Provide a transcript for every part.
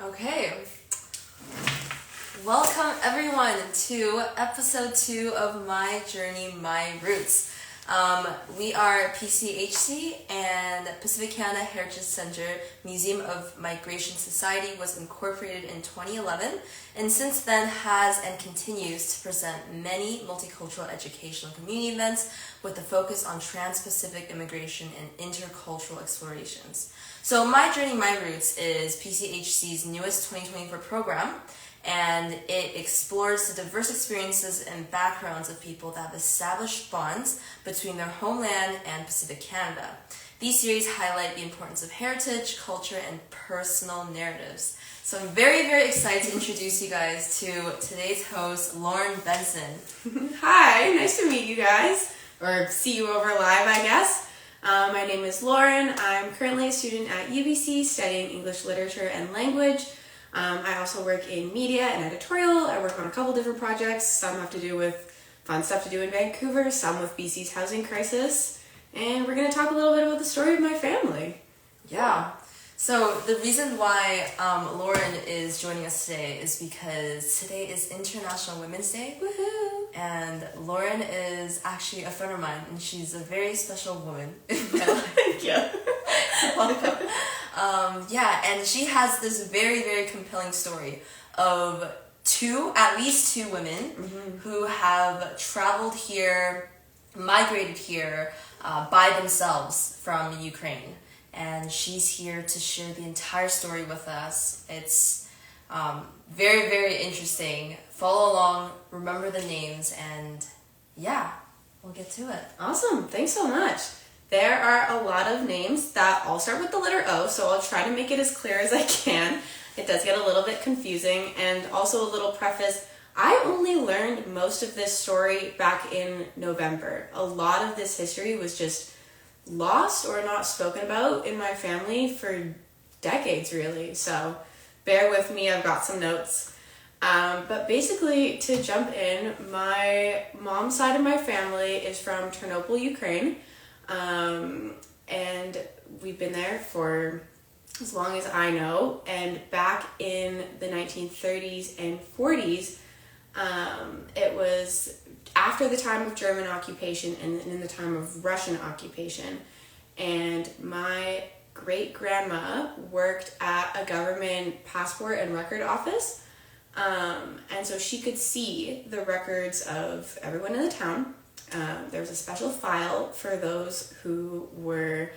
Okay. Welcome everyone to episode 2 of My Journey, My Roots. We are PCHC and Pacific Canada Heritage Center Museum of Migration Society was incorporated in 2011 and since then has and continues to present many multicultural educational community events with a focus on trans-Pacific immigration and intercultural explorations. So My Journey, My Roots is PCHC's newest 2024 program, and it explores the diverse experiences and backgrounds of people that have established bonds between their homeland and Pacific Canada. These series highlight the importance of heritage, culture, and personal narratives. So I'm very, very excited to introduce you guys to today's host, Lauren Benson. Hi, nice to meet you guys, or see you over live, I guess. My name is Lauren. I'm currently a student at UBC studying English literature and language. I also work in media and editorial. I work on a couple different projects. Some have to do with fun stuff to do in Vancouver, some with BC's housing crisis. And we're going to talk a little bit about the story of my family. Yeah. So the reason why Lauren is joining us today is because today is International Women's Day. Woohoo! And Lauren is actually a friend of mine, and she's a very special woman. Thank you. Welcome. And she has this very, very compelling story of at least two women who have traveled here, migrated here by themselves from Ukraine. And she's here to share the entire story with us. It's very, very interesting. Follow along, remember the names, and yeah, we'll get to it. Awesome. Thanks so much. There are a lot of names that all start with the letter O, so I'll try to make it as clear as I can. It does get a little bit confusing, and also a little preface. I only learned most of this story back in November. A lot of this history was just lost or not spoken about in my family for decades, really. So bear with me, I've got some notes. But basically, to jump in, my mom's side of my family is from Ternopil, Ukraine. And we've been there for as long as I know. And back in the 1930s and 40s, it was after the time of German occupation and in the time of Russian occupation. And my great-grandma worked at a government passport and record office. And so she could see the records of everyone in the town. There was a special file for those who were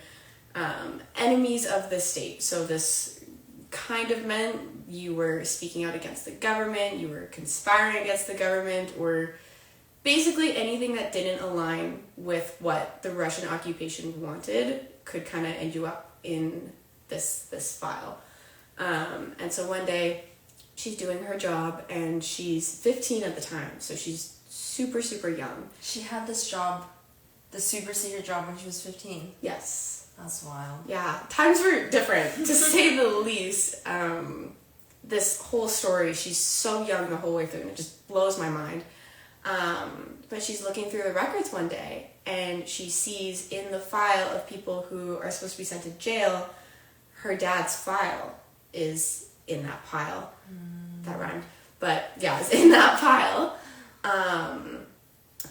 enemies of the state. So this kind of meant you were speaking out against the government, you were conspiring against the government, or basically anything that didn't align with what the Russian occupation wanted could kind of end you up in this file. And so one day she's doing her job and she's 15 at the time, so she's super, super young. She had this job, the super secret job, when she was 15. Yes. That's wild. Yeah, times were different, to say the least. This whole story, she's so young the whole way through, and it just blows my mind. But she's looking through the records one day, and she sees in the file of people who are supposed to be sent to jail, her dad's file is in that pile. That rhymed. But yeah, it's in that pile.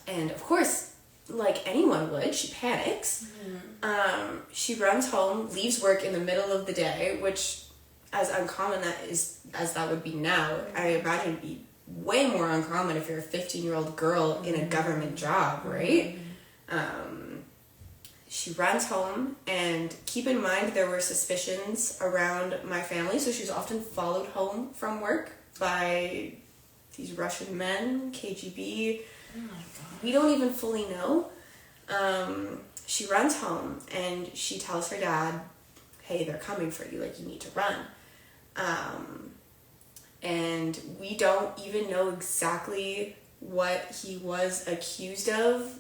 And of course, like anyone would, she panics. She runs home, leaves work in the middle of the day, which, as uncommon as that would be now, I imagine would be way more uncommon if you're a 15-year-old girl in a government job, right? She runs home, and keep in mind there were suspicions around my family, so she was often followed home from work by these Russian men, KGB. Oh my God. We don't even fully know. She runs home and she tells her dad, hey, they're coming for you, like, you need to run. And we don't even know exactly what he was accused of.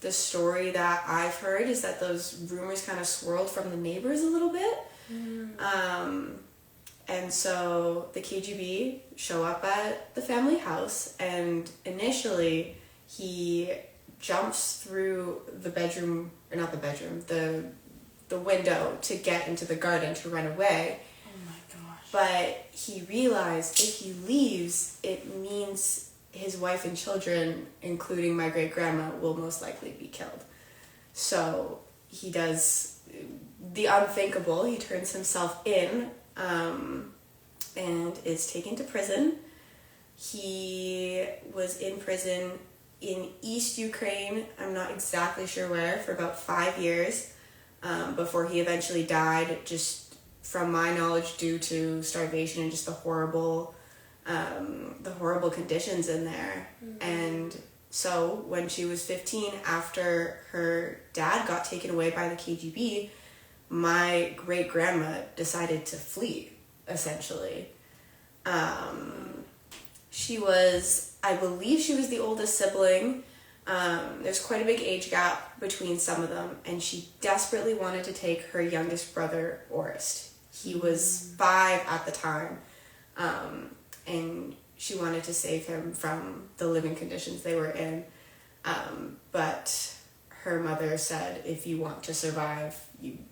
The story that I've heard is that those rumors kind of swirled from the neighbors a little bit. And so the KGB show up at the family house, and initially he jumps through the bedroom, or not the bedroom, the window to get into the garden to run away. Oh my gosh. But he realized if he leaves, it means his wife and children, including my great-grandma, will most likely be killed. So he does the unthinkable. He turns himself in and is taken to prison. He was in prison in East Ukraine, I'm not exactly sure where, for about 5 years before he eventually died, just from my knowledge due to starvation and just the horrible conditions in there. And so when she was 15, after her dad got taken away by the KGB, my great-grandma decided to flee, essentially. She was, I believe she was the oldest sibling. There's quite a big age gap between some of them, and she desperately wanted to take her youngest brother, Orest. He was 5 at the time, and she wanted to save him from the living conditions they were in. But her mother said, if you want to survive,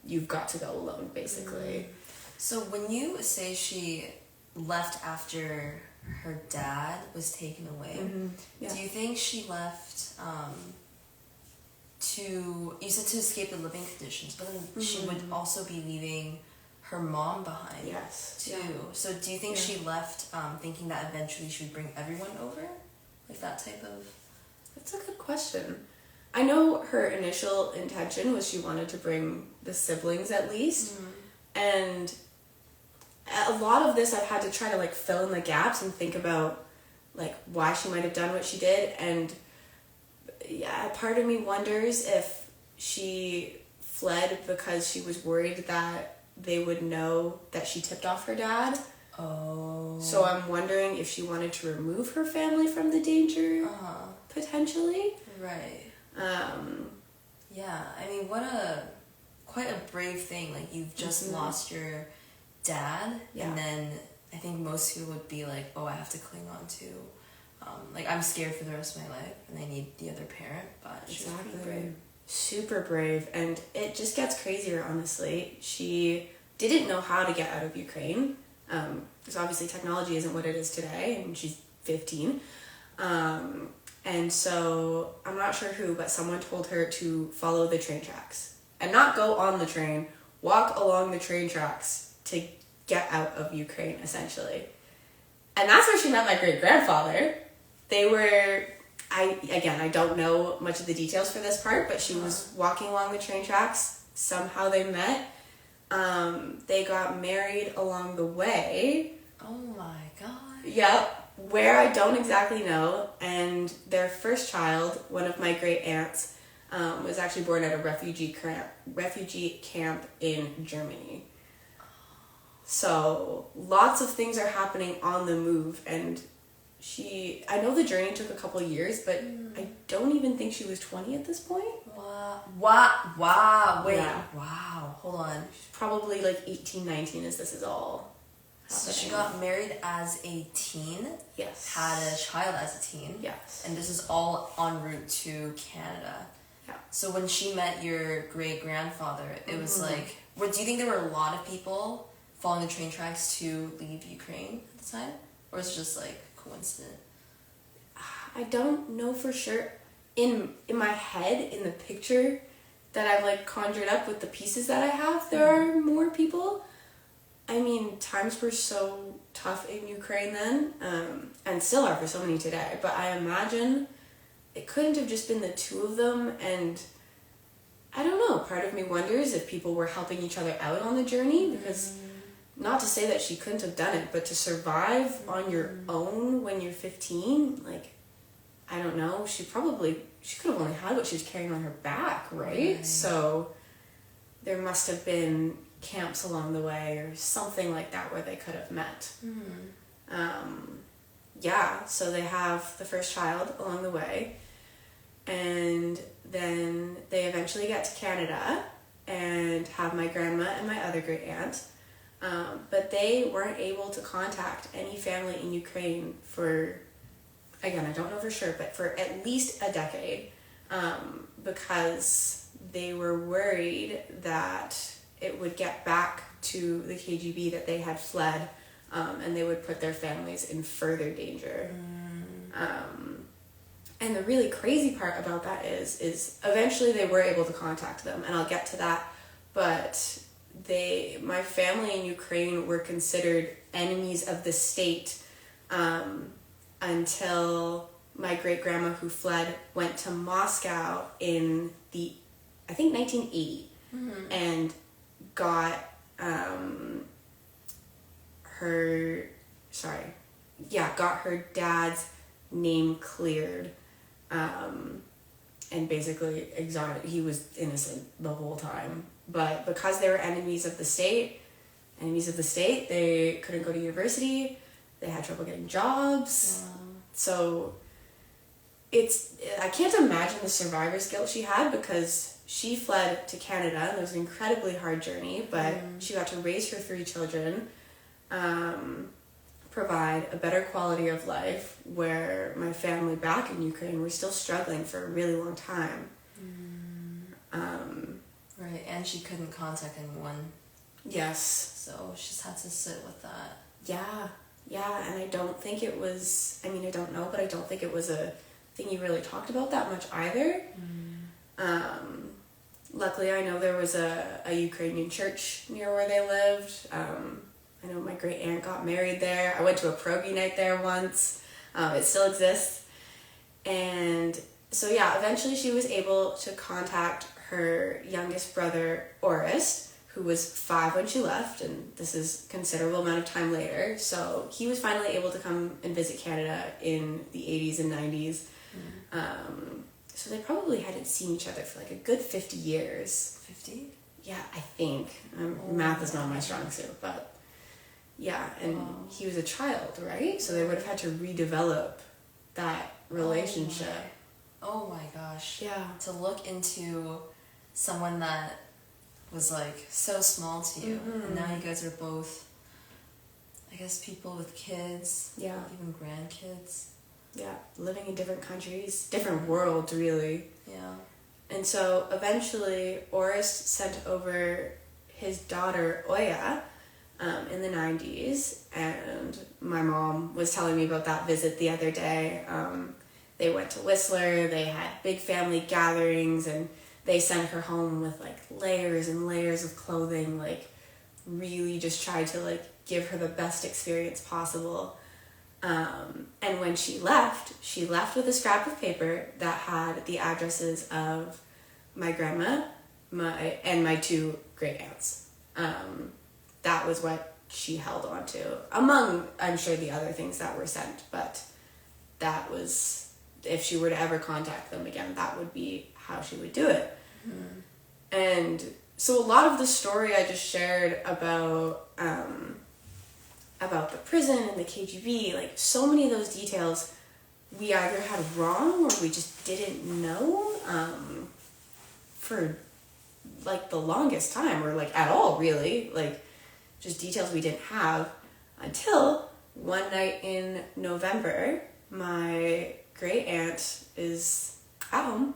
you've got to go alone, basically. So when you say she left after her dad was taken away, do you think she left you said to escape the living conditions, but then she would also be leaving her mom behind, too. Yeah. So do you think she left thinking that eventually she would bring everyone over? Like that type of... That's a good question. I know her initial intention was she wanted to bring the siblings at least. And a lot of this I've had to try to like fill in the gaps and think about like why she might have done what she did. And yeah, part of me wonders if she fled because she was worried that they would know that she tipped off her dad. Oh. So I'm wondering if she wanted to remove her family from the danger, potentially. Right. Yeah, I mean, quite a brave thing. Like, you've just lost your dad, and then I think most people would be like, oh, I have to cling on to, like, I'm scared for the rest of my life, and I need the other parent, but she was pretty brave. Super brave, and it just gets crazier, honestly. She didn't know how to get out of Ukraine, because obviously technology isn't what it is today, and she's 15. And so, I'm not sure who, but someone told her to follow the train tracks. And not go on the train, walk along the train tracks to get out of Ukraine, essentially. And that's where she met my great-grandfather. They were... I don't know much of the details for this part, but she was walking along the train tracks. Somehow they met. They got married along the way. Oh my god. Yep. Where I don't exactly know. And their first child, one of my great aunts, was actually born at a refugee camp in Germany. So lots of things are happening on the move, and I know the journey took a couple years, but I don't even think she was 20 at this point. Wow. Wait. Yeah. Wow. Hold on. She's probably like 18, 19 as this is all happening. So she got married as a teen. Yes. Had a child as a teen. Yes. And this is all en route to Canada. Yeah. So when she met your great-grandfather, it was like... do you think there were a lot of people following the train tracks to leave Ukraine at the time? Or was it just like coincident? I don't know for sure. In my head, in the picture that I've like conjured up with the pieces that I have, there are more people. I mean, times were so tough in Ukraine then, and still are for so many today, but I imagine it couldn't have just been the two of them, and I don't know, part of me wonders if people were helping each other out on the journey, because not to say that she couldn't have done it, but to survive on your own when you're 15, like, I don't know, she could have only had what she was carrying on her back, right? So there must have been camps along the way or something like that where they could have met. So they have the first child along the way, and then they eventually get to Canada and have my grandma and my other great aunt. But they weren't able to contact any family in Ukraine for, again, I don't know for sure, but for at least a decade, because they were worried that it would get back to the KGB that they had fled and they would put their families in further danger. And the really crazy part about that is eventually they were able to contact them, and I'll get to that, but my family in Ukraine were considered enemies of the state until my great-grandma who fled went to Moscow in I think 1980, and got got her dad's name cleared, and basically exonerated. He was innocent the whole time, but because they were enemies of the state, they couldn't go to university, they had trouble getting jobs. Wow. So I can't imagine the survivor's guilt she had, because she fled to Canada, and it was an incredibly hard journey, but she got to raise her 3 children, provide a better quality of life, where my family back in Ukraine were still struggling for a really long time. Right, and she couldn't contact anyone. Yes. So she just had to sit with that. Yeah, and I don't think it was, I don't know, but I don't think it was a thing you really talked about that much either. Luckily, I know there was a Ukrainian church near where they lived. I know my great aunt got married there. I went to a pierogi night there once. It still exists. And so eventually she was able to contact her youngest brother, Orest, who was 5 when she left, and this is a considerable amount of time later. So he was finally able to come and visit Canada in the 80s and 90s. So they probably hadn't seen each other for like a good 50 years. 50? Yeah, I think. Math is not my strong suit, but and he was a child, right? So they would have had to redevelop that relationship. Oh my gosh. Yeah. To look into someone that was like so small to you, and now you guys are both, I guess, people with kids. Yeah. Even grandkids. Yeah, living in different countries, different worlds, really. Yeah. And so eventually, Orest sent over his daughter, Oya, in the 90s, and my mom was telling me about that visit the other day. They went to Whistler, they had big family gatherings, and they sent her home with, like, layers and layers of clothing, like, really just tried to, like, give her the best experience possible. And when she left with a scrap of paper that had the addresses of my grandma, and my 2 great aunts. That was what she held on to, among, I'm sure, the other things that were sent, but that was, if she were to ever contact them again, that would be how she would do it. And so a lot of the story I just shared about the prison and the KGB, like, so many of those details we either had wrong or we just didn't know for, like, the longest time, or, like, at all, really. Like, just details we didn't have until one night in November, my great aunt is at home,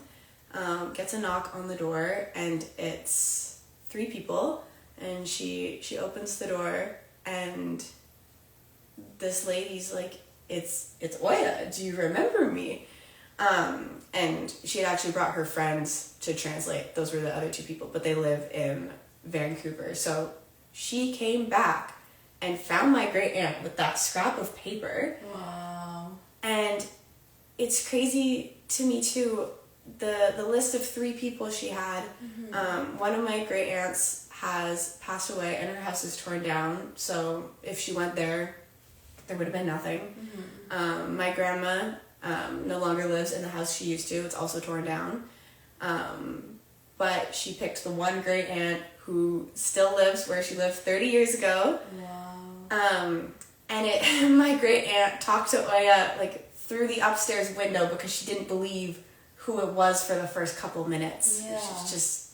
gets a knock on the door, and it's 3 people, and she opens the door, and this lady's like, it's Oya, do you remember me? And she had actually brought her friends to translate. Those were the other 2 people, but they live in Vancouver. So she came back and found my great aunt with that scrap of paper. Wow. And it's crazy to me too, the list of 3 people she had. One of my great aunts has passed away and her house is torn down, so if she went there would have been nothing. My grandma no longer lives in the house she used to. It's also torn down. But she picked the one great aunt who still lives where she lived 30 years ago. Wow. And my great aunt talked to Oya, like, through the upstairs window because she didn't believe who it was for the first couple minutes. Yeah. It was just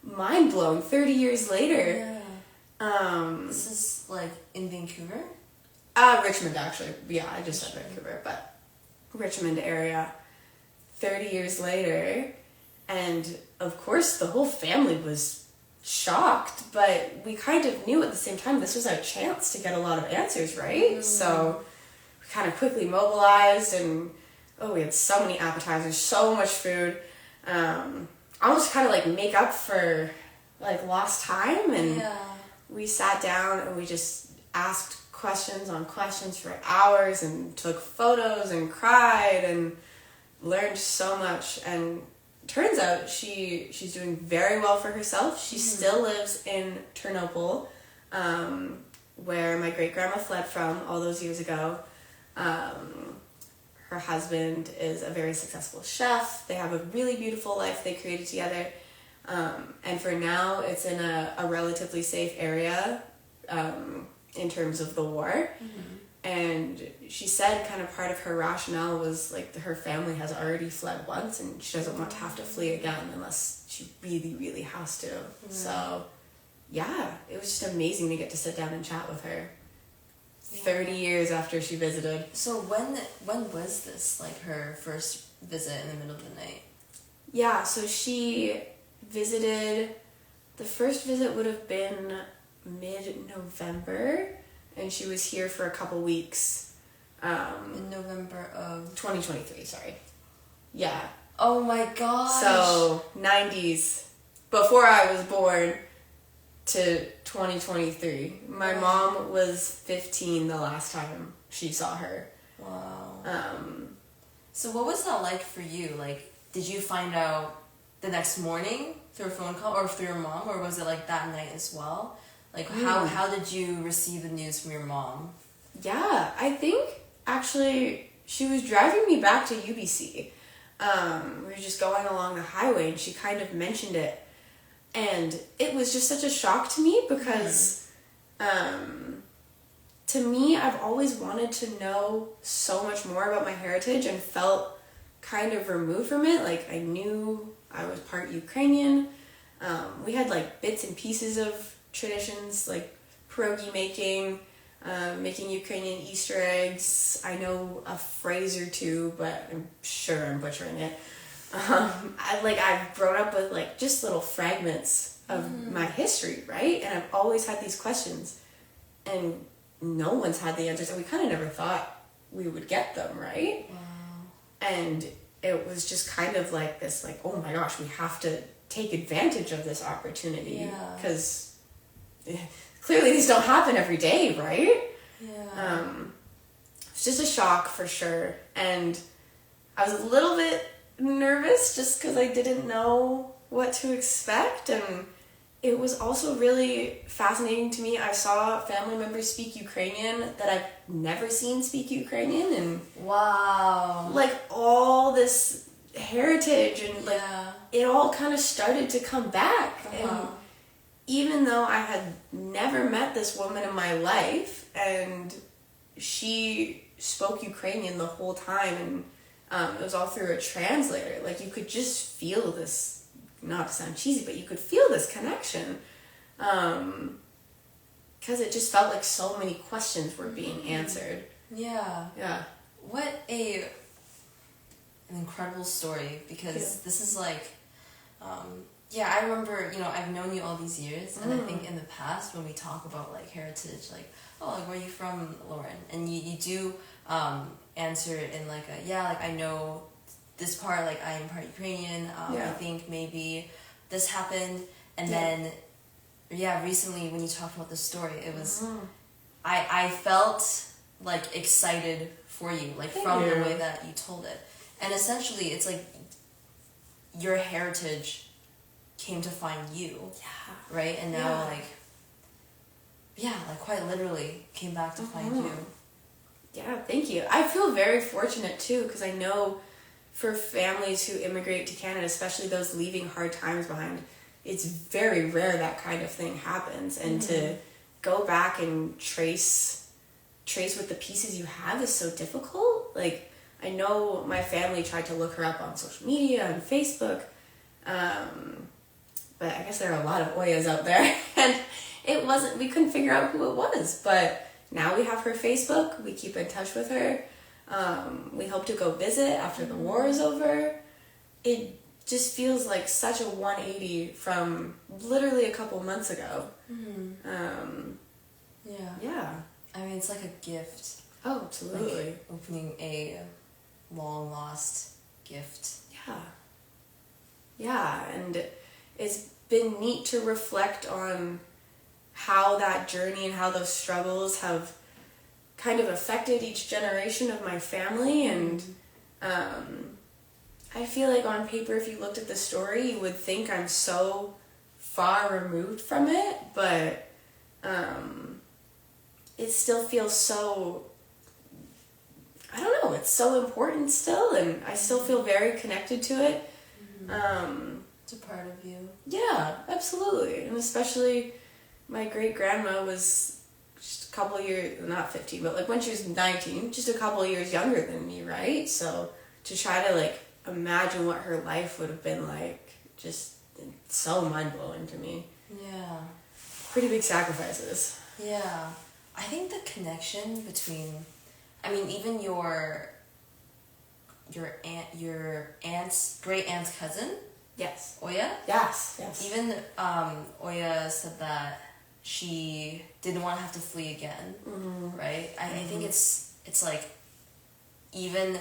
mind-blowing 30 years later. Yeah. This is, like, in Vancouver? Richmond, actually. Yeah, I just said Vancouver, but Richmond area. 30 years later, and of course the whole family was shocked, but we kind of knew at the same time this was our chance to get a lot of answers, right? So we kind of quickly mobilized, and we had so many appetizers, so much food. Almost kind of like make up for like lost time, and we sat down and we just asked questions on questions for hours and took photos and cried and learned so much. And turns out she's doing very well for herself. She still lives in Ternopil, where my great-grandma fled from all those years ago. Her husband is a very successful chef. They have a really beautiful life they created together. And for now, it's in a relatively safe area in terms of the war. And she said kind of part of her rationale was like her family has already fled once, and she doesn't want to have to flee again unless she really, really has to. So, yeah, it was just amazing to get to sit down and chat with her. 30 years after she visited. So when was this, like, her first visit in the middle of the night? Yeah, so she visited, the first visit would have been mid-November, and she was here for a couple weeks. In November of 2023, sorry. Yeah. Oh my gosh. So 90s, before I was born, to 2023. My mom was 15 the last time she saw her. Wow. So what was that like for you? Like, did you find out the next morning through a phone call or through your mom, or was it like that night as well? Like, how did you receive the news from your mom? Yeah, I think actually she was driving me back to UBC. We were just going along the highway and she kind of mentioned it. And it was just such a shock to me because, to me, I've always wanted to know so much more about my heritage and felt kind of removed from it. Like, I knew I was part Ukrainian. We had, like, bits and pieces of traditions, like pierogi making, making Ukrainian Easter eggs. I know a phrase or two, but I'm sure I'm butchering it. I've grown up with like just little fragments of my history, right? And I've always had these questions, and no one's had the answers, and we kind of never thought we would get them, right? Wow. And it was just kind of like this, like, oh my gosh, we have to take advantage of this opportunity, because clearly these don't happen every day, right? Yeah. It's just a shock for sure, and I was a little bit nervous just because I didn't know what to expect, and it was also really fascinating to me. I saw family members speak Ukrainian that I've never seen speak Ukrainian, and wow, like all this heritage and like it all kind of started to come back. And even though I had never met this woman in my life and she spoke Ukrainian the whole time, and it was all through a translator. Like, you could just feel this, not to sound cheesy, but you could feel this connection. Because it just felt like so many questions were being answered. Yeah. Yeah. What an incredible story, because this is like, I remember, I've known you all these years, and I think in the past when we talk about like heritage, like, oh, like, where are you from, Lauren? And you do answer it in like I know this part, like I am part Ukrainian, I think maybe this happened, and then recently when you talked about the story, it was I felt like excited for you, like from the way that you told it. And essentially it's like your heritage came to find you, right? And now like quite literally came back to find you. Yeah, thank you. I feel very fortunate too, because I know for families who immigrate to Canada, especially those leaving hard times behind, it's very rare that kind of thing happens. And to go back and trace with the pieces you have is so difficult. Like, I know my family tried to look her up on social media and Facebook, but I guess there are a lot of Oyas out there, and we couldn't figure out who it was. But now we have her Facebook, we keep in touch with her. We hope to go visit after the war is over. just feels like such a 180 from literally a couple months ago. Yeah. I mean, it's like a gift. Oh, absolutely. Like opening a long lost gift. Yeah, and it's been neat to reflect on how that journey and how those struggles have kind of affected each generation of my family. And I feel like on paper, if you looked at the story, you would think I'm so far removed from it, but it still feels so, I don't know, it's so important still, and I still feel very connected to it. It's a part of you. Yeah, absolutely. And especially my great-grandma was just a couple years, not 15, but like when she was 19, just a couple years younger than me, right? So to try to like imagine what her life would have been like, just so mind-blowing to me. Yeah. Pretty big sacrifices. Yeah. I think the connection between, I mean, even your aunt's great aunt's cousin. Yes. Oya. Yes. Even Oya said that she didn't want to have to flee again. Right. I think it's like even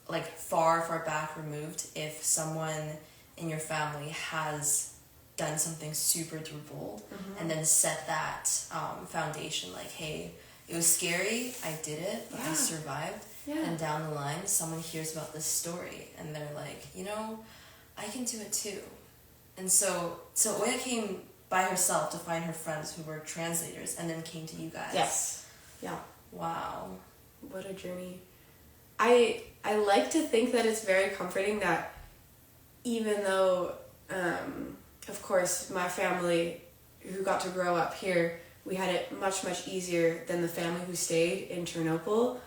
like far back removed, if someone in your family has done something super bold and then set that foundation, like, hey, it was scary, I did it, but I survived. And down the line, someone hears about this story and they're like, you know, I can do it too. And so Oya came by herself to find her friends who were translators, and then came to you guys. Yes. Yeah. Wow. What a journey. I like to think that it's very comforting that even though, of course, my family who got to grow up here, we had it much easier than the family who stayed in Chernobyl.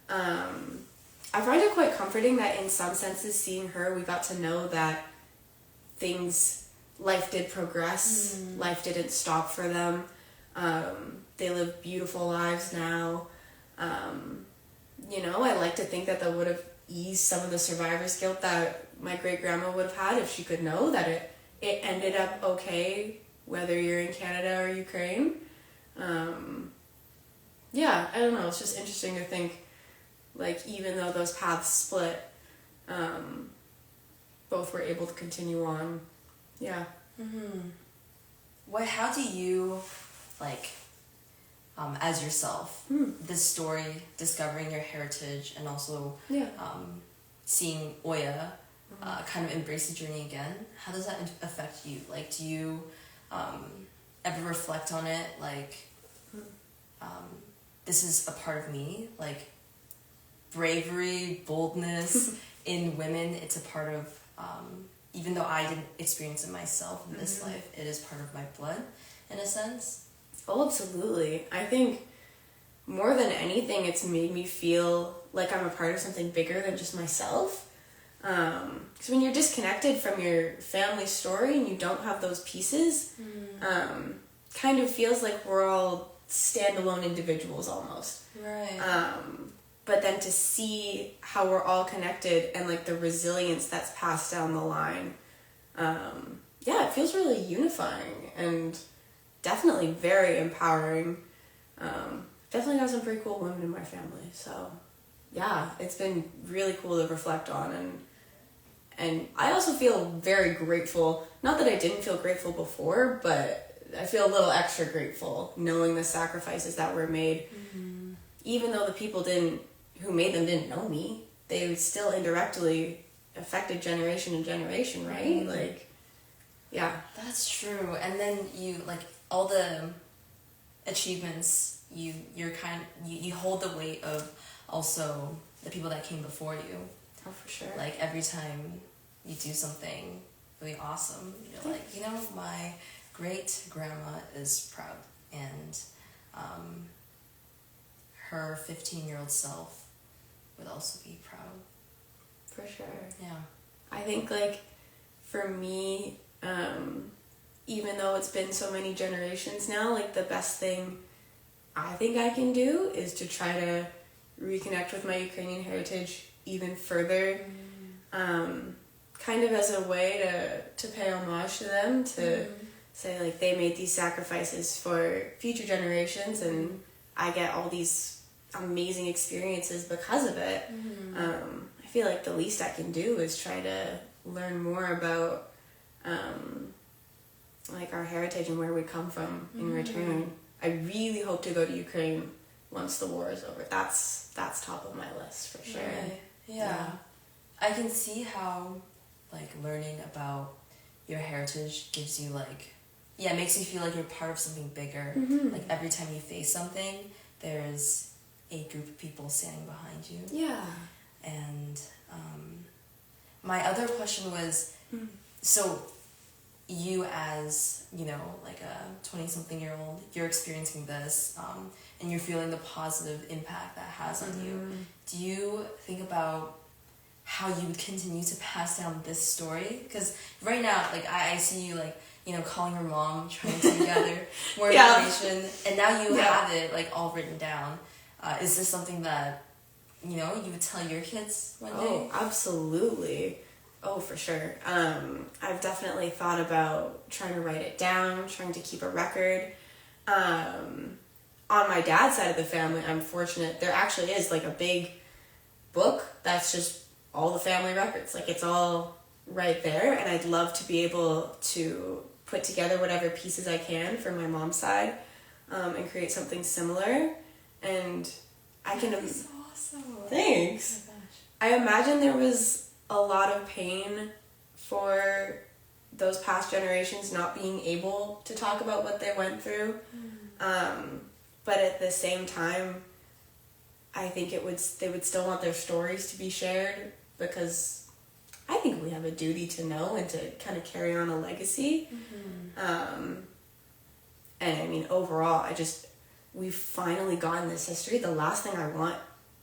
I find it quite comforting that in some senses, seeing her, we got to know that life did progress, life didn't stop for them. They live beautiful lives now. You know, I like to think that would have eased some of the survivor's guilt that my great-grandma would have had if she could know that it ended up okay, whether you're in Canada or Ukraine. Yeah, I don't know, it's just interesting to think, like, even though those paths split, both were able to continue on. Yeah. How do you, like, as yourself, this story, discovering your heritage, and also seeing Oya kind of embrace the journey again, how does that affect you? Like, do you ever reflect on it, like, this is a part of me, like, bravery, boldness in women, it's a part of, even though I didn't experience it myself in this life, it is part of my blood, in a sense. Oh, absolutely. I think more than anything, it's made me feel like I'm a part of something bigger than just myself. Because when you're disconnected from your family story and you don't have those pieces, kind of feels like we're all standalone individuals almost. Right. But then to see how we're all connected and like the resilience that's passed down the line, it feels really unifying and definitely very empowering. Definitely got some pretty cool women in my family, so yeah, it's been really cool to reflect on, and I also feel very grateful. Not that I didn't feel grateful before, but I feel a little extra grateful knowing the sacrifices that were made. Even though the people who made them didn't know me, they still indirectly affected generation and generation, right? Like, yeah. That's true. And then you, like, all the achievements, you hold the weight of also the people that came before you. Oh, for sure. Like, every time you do something really awesome, you're like, you know, my great-grandma is proud, and her 15-year-old self would also be proud. For sure. Yeah. I think, like, for me, even though it's been so many generations now, like, the best thing I think I can do is to try to reconnect with my Ukrainian heritage even further. kind of as a way to pay homage to them, to say like they made these sacrifices for future generations, and I get all these amazing experiences because of it. I feel like the least I can do is try to learn more about like our heritage and where we come from in return. I really hope to go to Ukraine once the war is over. That's top of my list for sure. Right. Yeah. I can see how like learning about your heritage gives you like, yeah, it makes you feel like you're part of something bigger. Like every time you face something, there's a group of people standing behind you. Yeah. And my other question was, so you as, you know, like a 20-something-year-old, you're experiencing this, and you're feeling the positive impact that has on you. Do you think about how you would continue to pass down this story? Because right now, like, I see you, like, you know, calling your mom, trying to gather more information, and now you have it, like, all written down. Is this something that, you know, you would tell your kids one day? Oh, absolutely. Oh, for sure. I've definitely thought about trying to write it down, trying to keep a record. On my dad's side of the family, I'm fortunate. There actually is, like, a big book that's just all the family records. Like, it's all right there, and I'd love to be able to put together whatever pieces I can for my mom's side, and create something similar. And I can... That's awesome. Thanks. Oh my gosh. I imagine there was a lot of pain for those past generations not being able to talk about what they went through. But at the same time, I think they would still want their stories to be shared, because I think we have a duty to know and to kind of carry on a legacy. And I mean, overall, we've finally gotten this history. The last thing I want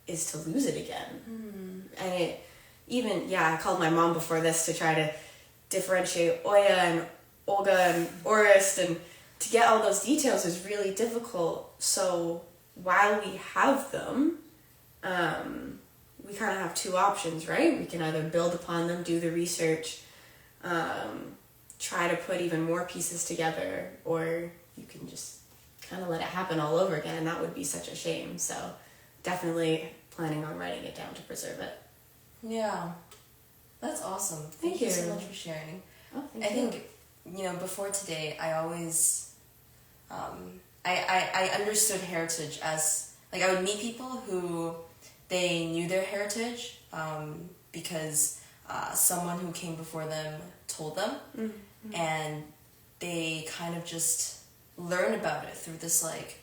is to lose it again. And I called my mom before this to try to differentiate Oya and Olga and Orist, and to get all those details is really difficult. So while we have them, we kind of have two options, right? We can either build upon them, do the research, try to put even more pieces together, or you can just kind of let it happen all over again, and that would be such a shame. So definitely planning on writing it down to preserve it. Yeah. That's awesome. Thank you so much for sharing. Oh, thank I you. think, you know, before today, I always, I understood heritage as, like, I would meet people who they knew their heritage because someone who came before them told them, and they kind of just learn about it through this, like,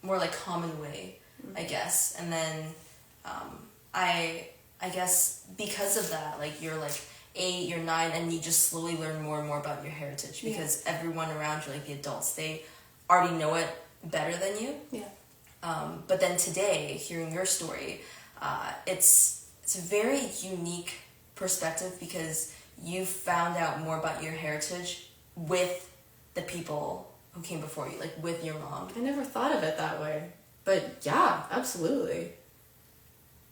more, like, common way, I guess. And then I guess because of that, like, you're, like, 8, you're 9, and you just slowly learn more and more about your heritage, because everyone around you, like the adults, they already know it better than you. But then today, hearing your story, it's a very unique perspective, because you found out more about your heritage with the people who came before you, like with your mom. I never thought of it that way. But yeah, absolutely.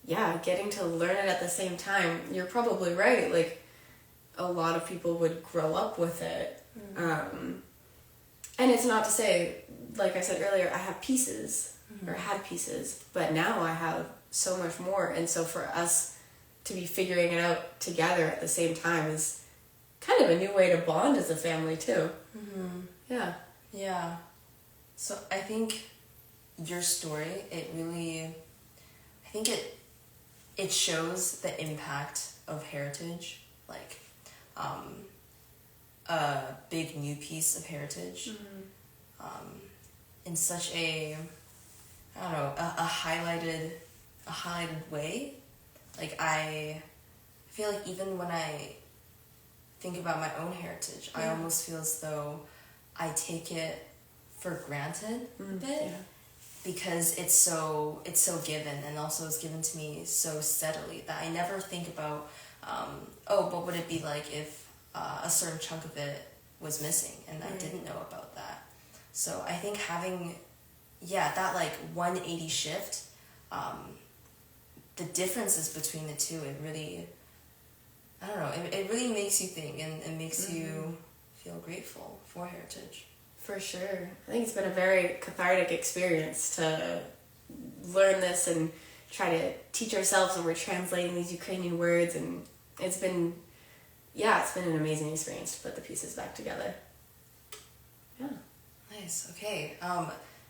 Yeah, getting to learn it at the same time. You're probably right. Like, a lot of people would grow up with it. And it's not to say, like I said earlier, I have pieces, or had pieces, but now I have so much more. And so for us to be figuring it out together at the same time is kind of a new way to bond as a family too. Yeah. So I think your story, I think it shows the impact of heritage, like a big new piece of heritage, in such a, I don't know, a highlighted way. Like, I feel like even when I think about my own heritage, I almost feel as though I take it for granted a bit, because it's so given, and also it's given to me so steadily, that I never think about, what would it be like if a certain chunk of it was missing, and I didn't know about that. So I think having, that like 180 shift, the differences between the two, I don't know, it really makes you think, and it makes you feel grateful for heritage. For sure. I think it's been a very cathartic experience to learn this and try to teach ourselves when we're translating these Ukrainian words, and it's been an amazing experience to put the pieces back together. Yeah. Nice. Okay.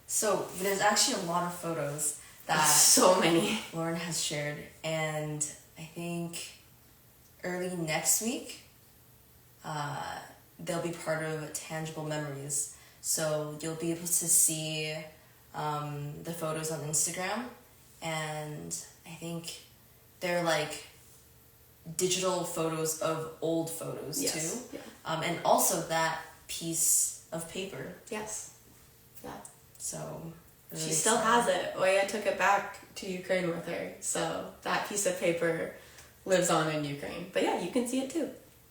So there's actually a lot of photos that so many Lauren has shared, and I think early next week they'll be part of Tangible Memories. So you'll be able to see the photos on Instagram, and I think they're like digital photos of old photos too. Yeah. And also that piece of paper. Yes. Yeah. So really she still has it. Oya took it back to Ukraine with her, so that piece of paper lives on in Ukraine. But yeah, you can see it too.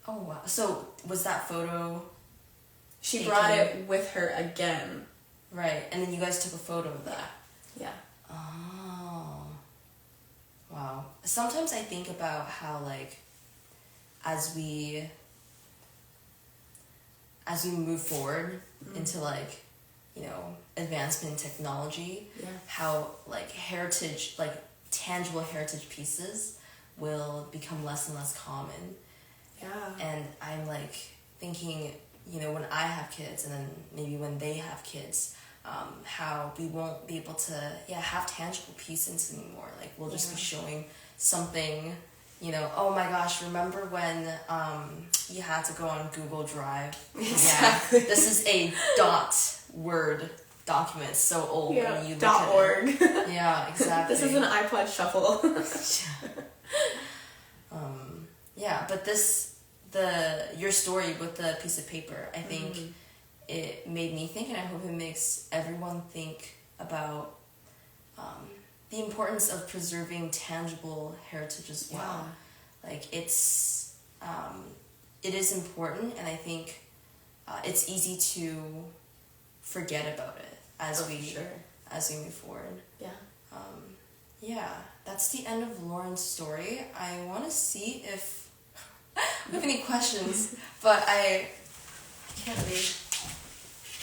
Oh wow! So was that photo? She brought it with her again. Right, and then you guys took a photo of that. Yeah. Oh. Wow. Sometimes I think about how, like, as we move forward into, like, you know, advancement in technology, how, like, heritage, like, tangible heritage pieces will become less and less common. Yeah. And I'm, like, thinking, you know, when I have kids, and then maybe when they have kids, how we won't be able to have tangible pieces anymore. Like, we'll just be showing something, you know, oh my gosh, remember when you had to go on Google Drive? Exactly. Yeah, this is a .word document, so old. Yeah, and you .org. Yeah, exactly. This is an iPod Shuffle. Yeah, but your story with the piece of paper, I think it made me think, and I hope it makes everyone think about the importance of preserving tangible heritage as well. Yeah. Like, it is important, and I think it's easy to forget about it as we move forward. Yeah. Yeah, that's the end of Lauren's story. I want to see if we have any questions, but I can't really